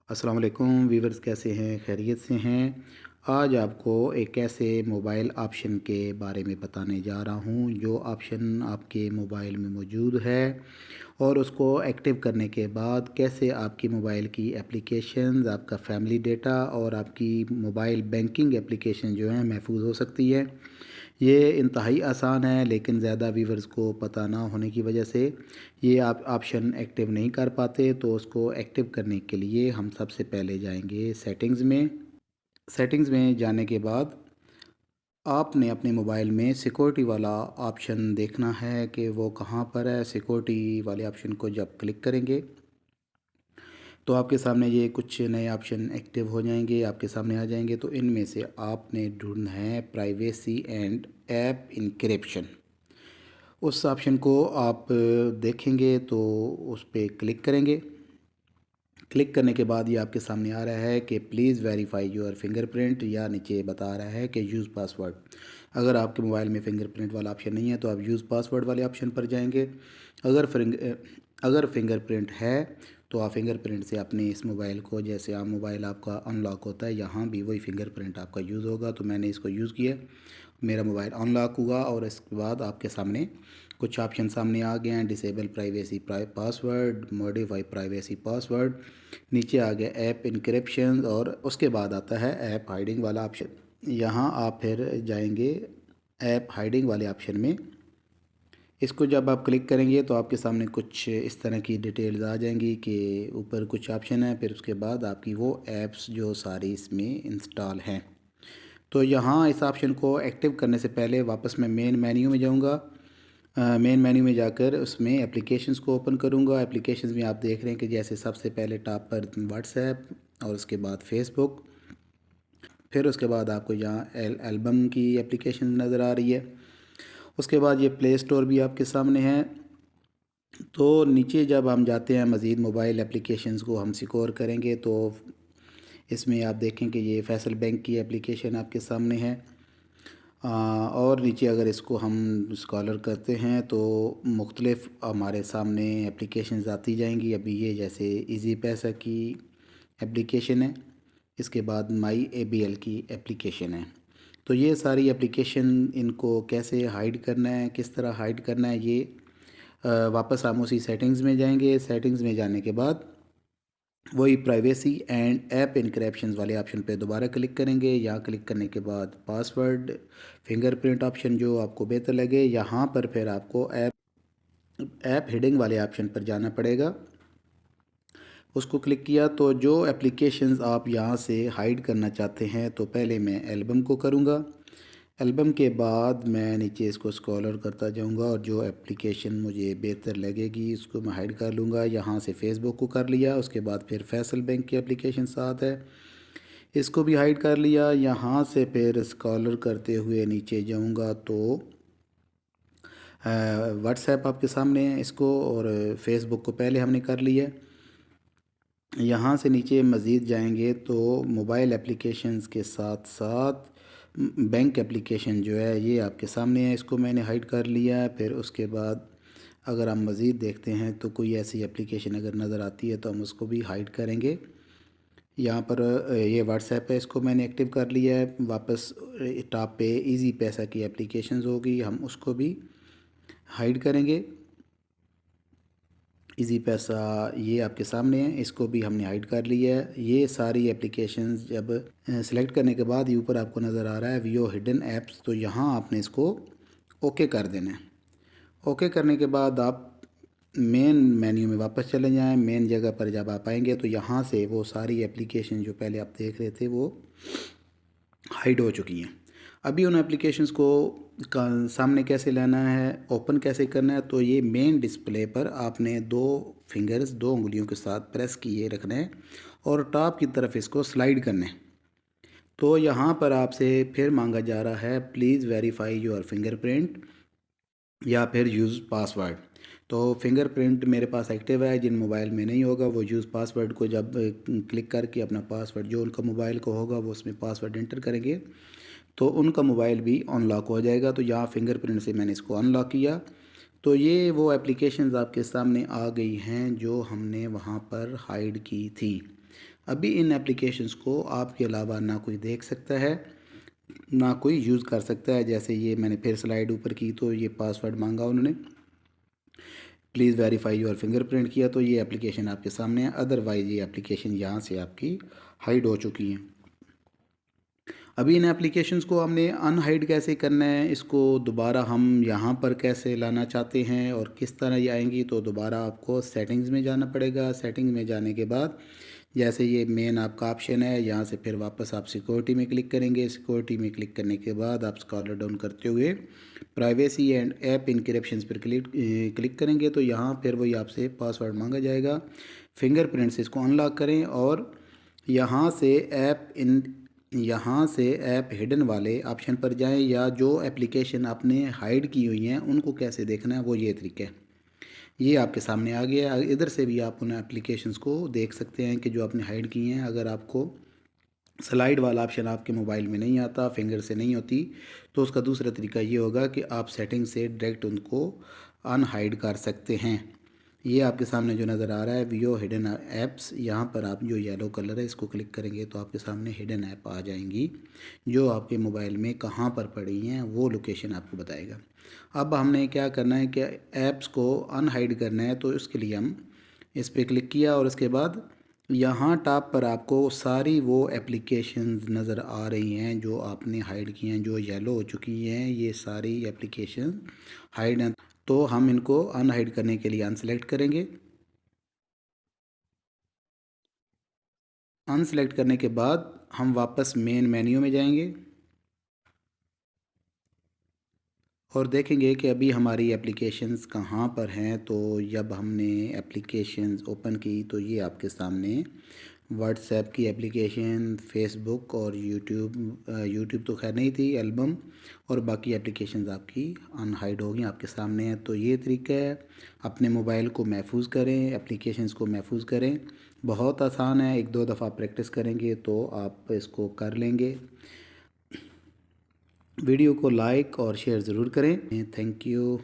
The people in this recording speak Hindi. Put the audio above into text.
अस्सलाम वालेकुम वीवर्स, कैसे हैं? खैरियत से हैं? आज आपको एक ऐसे मोबाइल ऑप्शन के बारे में बताने जा रहा हूं जो ऑप्शन आपके मोबाइल में मौजूद है और उसको एक्टिव करने के बाद कैसे आपकी मोबाइल की एप्लीकेशंस, आपका फैमिली डेटा और आपकी मोबाइल बैंकिंग एप्लीकेशन जो है महफूज हो सकती है। ये इंतहाई आसान है, लेकिन ज़्यादा व्यूवर्स को पता ना होने की वजह से ये आप ऑप्शन एक्टिव नहीं कर पाते। तो उसको एक्टिव करने के लिए हम सबसे पहले जाएंगे सेटिंग्स में। सेटिंग्स में जाने के बाद आपने अपने मोबाइल में सिक्योरिटी वाला ऑप्शन देखना है कि वो कहाँ पर है। सिक्योरिटी वाले ऑप्शन को जब क्लिक करेंगे तो आपके सामने ये कुछ नए ऑप्शन एक्टिव हो जाएंगे, आपके सामने आ जाएंगे। तो इनमें से आपने ढूंढना है प्राइवेसी एंड ऐप इनक्रिप्शन। उस ऑप्शन को आप देखेंगे तो उस पर क्लिक करेंगे। क्लिक करने के बाद ये आपके सामने आ रहा है कि प्लीज़ वेरीफाई योर फिंगरप्रिंट, या नीचे बता रहा है कि यूज़ पासवर्ड। अगर आपके मोबाइल में फिंगरप्रिंट वाला ऑप्शन नहीं है तो आप यूज़ पासवर्ड वाले ऑप्शन पर जाएंगे। अगर अगर फिंगरप्रिंट है तो आप फिंगरप्रिंट से अपने इस मोबाइल को, जैसे आप मोबाइल आपका अनलॉक होता है, यहाँ भी वही फिंगरप्रिंट आपका यूज़ होगा। तो मैंने इसको यूज़ किया, मेरा मोबाइल अनलॉक हुआ और इसके बाद आपके सामने कुछ ऑप्शन सामने आ गए हैं। Disable privacy password, modify privacy password, नीचे आ गया ऐप इनक्रिप्शन और उसके बाद आता है ऐप हाइडिंग वाला ऑप्शन। यहाँ आप फिर जाएंगे ऐप हाइडिंग वाले ऑप्शन में। इसको जब आप क्लिक करेंगे तो आपके सामने कुछ इस तरह की डिटेल्स आ जाएंगी कि ऊपर कुछ ऑप्शन है, फिर उसके बाद आपकी वो ऐप्स जो सारी इसमें इंस्टॉल हैं। तो यहाँ इस ऑप्शन को एक्टिव करने से पहले वापस मैं मेन मेन्यू में जाऊँगा। मेन मेन्यू में जाकर उसमें एप्लीकेशंस को ओपन करूँगा। एप्लीकेशंस में आप देख रहे हैं कि जैसे सबसे पहले टॉप पर व्हाट्सएप और उसके बाद फेसबुक, फिर उसके बाद आपको यहाँ एल्बम की एप्लीकेशन नज़र आ रही है। उसके बाद ये प्ले स्टोर भी आपके सामने है। तो नीचे जब हम जाते हैं मज़ीद मोबाइल एप्लीकेशंस को हम सिक्योर करेंगे तो इसमें आप देखें कि ये फैसल बैंक की एप्लीकेशन आपके सामने है। और नीचे अगर इसको हम स्कॉलर करते हैं तो मुख्तलिफ़ हमारे सामने एप्लीकेशंस आती जाएंगी। अभी ये जैसे इजी पैसा की एप्लीकेशन है, इसके बाद माई एबीएल की एप्लीकेशन है। तो ये सारी एप्लीकेशन, इनको कैसे हाइड करना है, किस तरह हाइड करना है, ये वापस हम उसी सेटिंग्स में जाएंगे। सेटिंग्स में जाने के बाद वही प्राइवेसी एंड ऐप इनक्रैप्शन वाले ऑप्शन पे दोबारा क्लिक करेंगे। यहाँ क्लिक करने के बाद पासवर्ड, फिंगरप्रिंट ऑप्शन जो आपको बेहतर लगे, यहाँ पर फिर आपको ऐप हिडिंग वाले ऑप्शन पर जाना पड़ेगा। उसको क्लिक किया तो जो एप्लीकेशंस आप यहाँ से हाइड करना चाहते हैं, तो पहले मैं एल्बम को करूँगा। एल्बम के बाद मैं नीचे इसको स्क्रॉलर करता जाऊंगा और जो एप्लीकेशन मुझे बेहतर लगेगी उसको मैं हाइड कर लूँगा। यहाँ से फेसबुक को कर लिया, उसके बाद फिर फैसल बैंक की एप्लीकेशन साथ है, इसको भी हाइड कर लिया। यहाँ से फिर स्क्रॉलर करते हुए नीचे जाऊँगा तो व्हाट्सएप आपके सामने है, इसको और फेसबुक को पहले हमने कर लिया। यहाँ से नीचे मज़ीद जाएंगे तो मोबाइल एप्लीकेशंस के साथ साथ बैंक एप्लीकेशन जो है ये आपके सामने है, इसको मैंने हाइड कर लिया है। फिर उसके बाद अगर हम मज़ीद देखते हैं तो कोई ऐसी एप्लीकेशन अगर नज़र आती है तो हम उसको भी हाइड करेंगे। यहाँ पर ये व्हाट्सएप है, इसको मैंने एक्टिव कर लिया है। वापस टॉप पे इजी पैसा की एप्लीकेशंस होगी, हम उसको भी हाइड करेंगे। इजी पैसा ये आपके सामने है, इसको भी हमने हाइड कर लिया है। ये सारी एप्लीकेशंस जब सेलेक्ट करने के बाद ये ऊपर आपको नज़र आ रहा है व्यू हिडन ऐप्स, तो यहाँ आपने इसको ओके कर देना है। ओके करने के बाद आप मेन मेन्यू में वापस चले जाएं। मेन जगह पर जब आप आएंगे तो यहाँ से वो सारी एप्लीकेशन जो पहले आप देख रहे थे वो हाइड हो चुकी हैं। अभी उन एप्लीकेशंस को सामने कैसे लाना है, ओपन कैसे करना है, तो ये मेन डिस्प्ले पर आपने दो फिंगर्स, दो उंगलियों के साथ प्रेस किए रखना है और टॉप की तरफ इसको स्लाइड करना है। तो यहाँ पर आपसे फिर मांगा जा रहा है प्लीज़ वेरीफाई योर फिंगरप्रिंट या फिर यूज़ पासवर्ड। तो फिंगरप्रिंट मेरे पास एक्टिव है, जिन मोबाइल में नहीं होगा वो यूज़ पासवर्ड को जब क्लिक करके अपना पासवर्ड जो उनका मोबाइल को होगा वो उसमें पासवर्ड एंटर करेंगे तो उनका मोबाइल भी अनलॉक हो जाएगा। तो यहाँ फिंगरप्रिंट से मैंने इसको अनलॉक किया। तो ये वो एप्लीकेशंस आपके सामने आ गई हैं जो हमने वहाँ पर हाइड की थी। अभी इन एप्लीकेशंस को आपके अलावा ना कोई देख सकता है, ना कोई यूज़ कर सकता है। जैसे ये मैंने फिर स्लाइड ऊपर की तो ये पासवर्ड मांगा उन्होंने, प्लीज़ वेरीफाई योर फिंगरप्रिंट किया तो ये एप्लीकेशन आपके सामने है। अदरवाइज़ ये एप्लीकेशन यहाँ से आपकी हाइड हो चुकी हैं। अभी इन एप्लीकेशंस को हमने अनहाइड कैसे करना है, इसको दोबारा हम यहाँ पर कैसे लाना चाहते हैं और किस तरह ये आएंगी, तो दोबारा आपको सेटिंग्स में जाना पड़ेगा। सेटिंग्स में जाने के बाद जैसे ये मेन आपका ऑप्शन है, यहाँ से फिर वापस आप सिक्योरिटी में क्लिक करेंगे। सिक्योरिटी में क्लिक करने के बाद आप स्क्रॉल डाउन करते हुए प्राइवेसी एंड ऐप इनक्रिप्शंस पर क्लिक करेंगे तो यहाँ फिर वही आपसे पासवर्ड मांगा जाएगा। फिंगरप्रिंट से इसको अनलॉक करें और यहाँ से ऐप हिडन वाले ऑप्शन पर जाएं, या जो एप्लीकेशन आपने हाइड की हुई हैं उनको कैसे देखना है वो ये तरीका है। ये आपके सामने आ गया। इधर से भी आप उन एप्लीकेशंस को देख सकते हैं कि जो आपने हाइड की हैं। अगर आपको स्लाइड वाला ऑप्शन आपके मोबाइल में नहीं आता, फिंगर से नहीं होती, तो उसका दूसरा तरीका ये होगा कि आप सेटिंग से डायरेक्ट उनको अनहाइड कर सकते हैं। ये आपके सामने जो नज़र आ रहा है व्यू हिडन ऐप्स, यहाँ पर आप जो येलो कलर है इसको क्लिक करेंगे तो आपके सामने हिडन ऐप आ जाएंगी जो आपके मोबाइल में कहाँ पर पड़ी हैं वो लोकेशन आपको बताएगा। अब हमने क्या करना है कि ऐप्स को अनहाइड करना है, तो इसके लिए हम इस पर क्लिक किया और उसके बाद यहाँ टॉप पर आपको सारी वो एप्लीकेशंस नज़र आ रही हैं जो आपने हाइड की हैं, जो येलो हो चुकी हैं। ये सारी एप्लीकेशन हाइड हैं, तो हम इनको अनहाइड करने के लिए अनसेलेक्ट करेंगे। अनसेलेक्ट करने के बाद हम वापस मेन मेन्यू में जाएंगे और देखेंगे कि अभी हमारी एप्लीकेशंस कहाँ पर हैं। तो जब हमने एप्लीकेशंस ओपन की तो ये आपके सामने व्हाट्सएप की एप्लीकेशन, फेसबुक और यूट्यूब तो खैर नहीं थी, एल्बम और बाकी एप्लीकेशंस आपकी अनहाइड हो गई आपके सामने है। तो ये तरीका है, अपने मोबाइल को महफूज करें, एप्लीकेशंस को महफूज करें। बहुत आसान है, एक दो दफ़ा प्रैक्टिस करेंगे तो आप इसको कर लेंगे। वीडियो को लाइक और शेयर ज़रूर करें। Thank you.